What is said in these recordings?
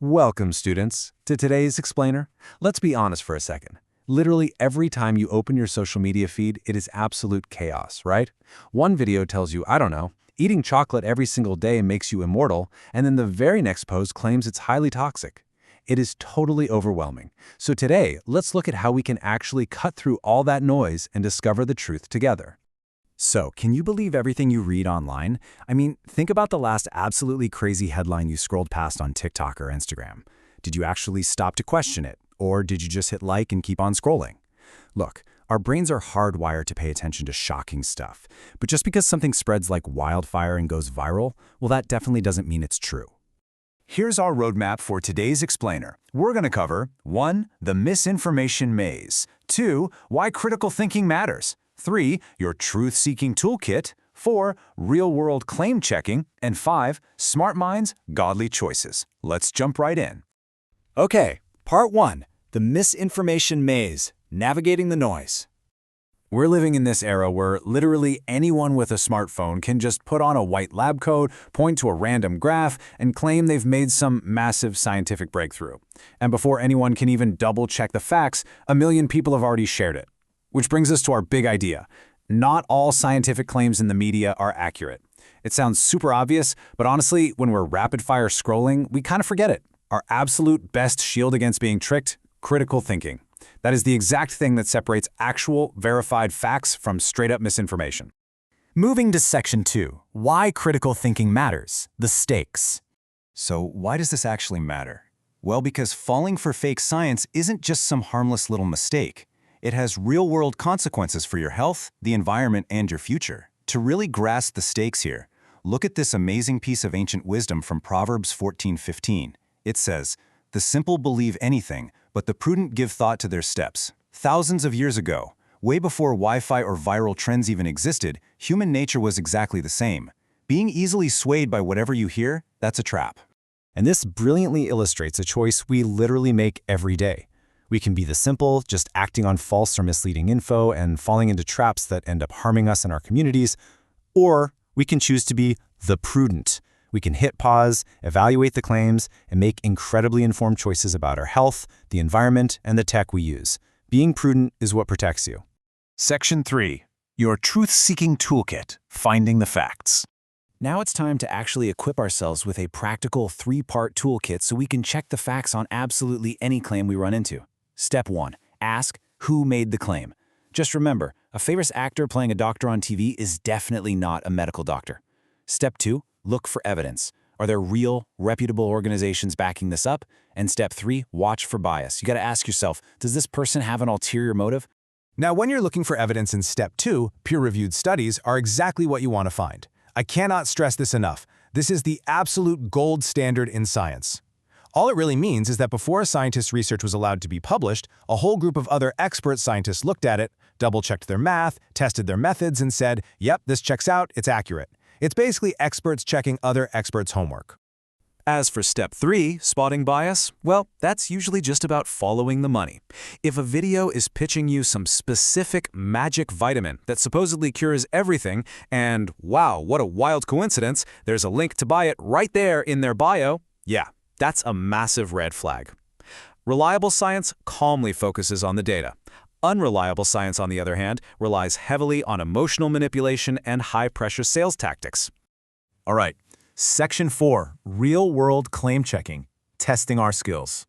Welcome, students, to today's explainer. Let's be honest for a second. Literally every time you open your social media feed, it is absolute chaos, right? One video tells you, I don't know, eating chocolate every single day makes you immortal, and then the very next post claims it's highly toxic. It is totally overwhelming. So today, let's look at how we can actually cut through all that noise and discover the truth together. So, can you believe everything you read online? I mean, think about the last absolutely crazy headline you scrolled past on TikTok or Instagram. Did you actually stop to question it? Or did you just hit like and keep on scrolling? Look, our brains are hardwired to pay attention to shocking stuff. But just because something spreads like wildfire and goes viral, well, that definitely doesn't mean it's true. Here's our roadmap for today's explainer. We're going to cover 1. The misinformation maze. 2. Why critical thinking matters. 3. Your truth-seeking toolkit. 4. Real-world claim checking. And 5. Smart minds, godly choices. Let's jump right in. Okay, part 1. The misinformation maze. Navigating the noise. We're living in this era where literally anyone with a smartphone can just put on a white lab coat, point to a random graph, and claim they've made some massive scientific breakthrough. And before anyone can even double-check the facts, a million people have already shared it. Which brings us to our big idea. Not all scientific claims in the media are accurate. It sounds super obvious, but honestly, when we're rapid-fire scrolling, we kind of forget it. Our absolute best shield against being tricked? Critical thinking. That is the exact thing that separates actual, verified facts from straight-up misinformation. Moving to section 2, why critical thinking matters, the stakes. So why does this actually matter? Well, because falling for fake science isn't just some harmless little mistake. It has real-world consequences for your health, the environment, and your future. To really grasp the stakes here, look at this amazing piece of ancient wisdom from Proverbs 14:15. It says, "The simple believe anything, but the prudent give thought to their steps." Thousands of years ago, way before Wi-Fi or viral trends even existed, human nature was exactly the same. Being easily swayed by whatever you hear, that's a trap. And this brilliantly illustrates a choice we literally make every day. We can be the simple, just acting on false or misleading info and falling into traps that end up harming us and our communities, or we can choose to be the prudent. We can hit pause, evaluate the claims, and make incredibly informed choices about our health, the environment, and the tech we use. Being prudent is what protects you. Section 3. Your truth-seeking toolkit, finding the facts. Now it's time to actually equip ourselves with a practical 3-part toolkit so we can check the facts on absolutely any claim we run into. Step 1. Ask who made the claim. Just remember, a famous actor playing a doctor on TV is definitely not a medical doctor. Step 2. Look for evidence. Are there real, reputable organizations backing this up? And step 3. Watch for bias. You got to ask yourself, does this person have an ulterior motive? Now, when you're looking for evidence in step 2, peer-reviewed studies are exactly what you want to find. I cannot stress this enough. This is the absolute gold standard in science. All it really means is that before a scientist's research was allowed to be published, a whole group of other expert scientists looked at it, double-checked their math, tested their methods, and said, yep, this checks out, it's accurate. It's basically experts checking other experts' homework. As for step 3, spotting bias, well, that's usually just about following the money. If a video is pitching you some specific magic vitamin that supposedly cures everything, and wow, what a wild coincidence, there's a link to buy it right there in their bio, yeah, that's a massive red flag. Reliable science calmly focuses on the data. Unreliable science, on the other hand, relies heavily on emotional manipulation and high-pressure sales tactics. All right, section 4, real-world claim checking, testing our skills.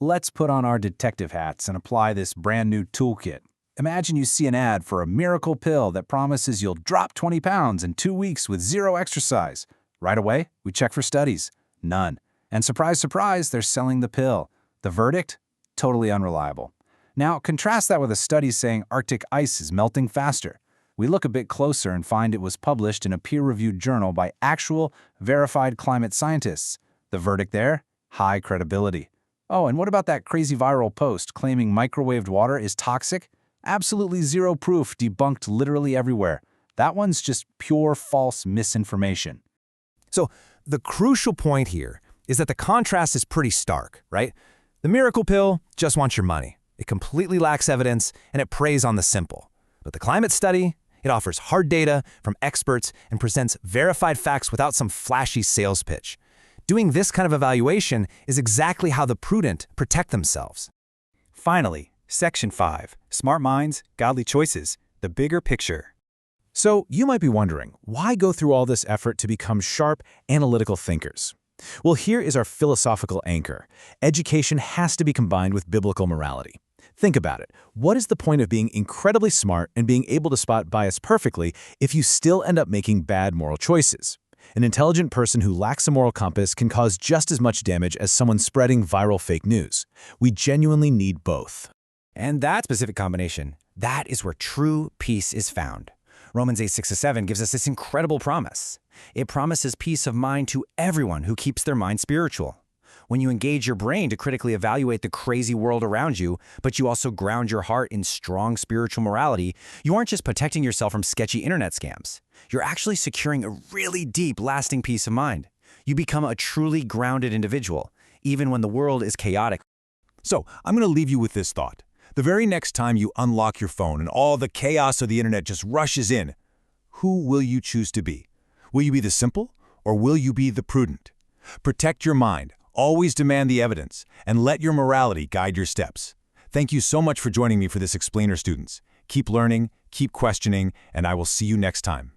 Let's put on our detective hats and apply this brand new toolkit. Imagine you see an ad for a miracle pill that promises you'll drop 20 pounds in 2 weeks with zero exercise. Right away, we check for studies. None. And surprise, surprise, they're selling the pill. The verdict? Totally unreliable. Now, contrast that with a study saying Arctic ice is melting faster. We look a bit closer and find it was published in a peer-reviewed journal by actual, verified climate scientists. The verdict there? High credibility. Oh, and what about that crazy viral post claiming microwaved water is toxic? Absolutely zero proof, debunked literally everywhere. That one's just pure false misinformation. So, the crucial point here is that the contrast is pretty stark, right? The miracle pill just wants your money. It completely lacks evidence, and it preys on the simple. But the climate study, it offers hard data from experts and presents verified facts without some flashy sales pitch. Doing this kind of evaluation is exactly how the prudent protect themselves. Finally, Section 5, Smart Minds, Godly Choices, the bigger picture. So you might be wondering, why go through all this effort to become sharp, analytical thinkers? Well, here is our philosophical anchor. Education has to be combined with biblical morality. Think about it. What is the point of being incredibly smart and being able to spot bias perfectly if you still end up making bad moral choices? An intelligent person who lacks a moral compass can cause just as much damage as someone spreading viral fake news. We genuinely need both. And that specific combination, that is where true peace is found. Romans 8:6-7 gives us this incredible promise. It promises peace of mind to everyone who keeps their mind spiritual. When you engage your brain to critically evaluate the crazy world around you, but you also ground your heart in strong spiritual morality, you aren't just protecting yourself from sketchy internet scams. You're actually securing a really deep, lasting peace of mind. You become a truly grounded individual, even when the world is chaotic. So I'm going to leave you with this thought. The very next time you unlock your phone and all the chaos of the internet just rushes in, who will you choose to be? Will you be the simple, or will you be the prudent? Protect your mind, always demand the evidence, and let your morality guide your steps. Thank you so much for joining me for this explainer, students. Keep learning, keep questioning, and I will see you next time.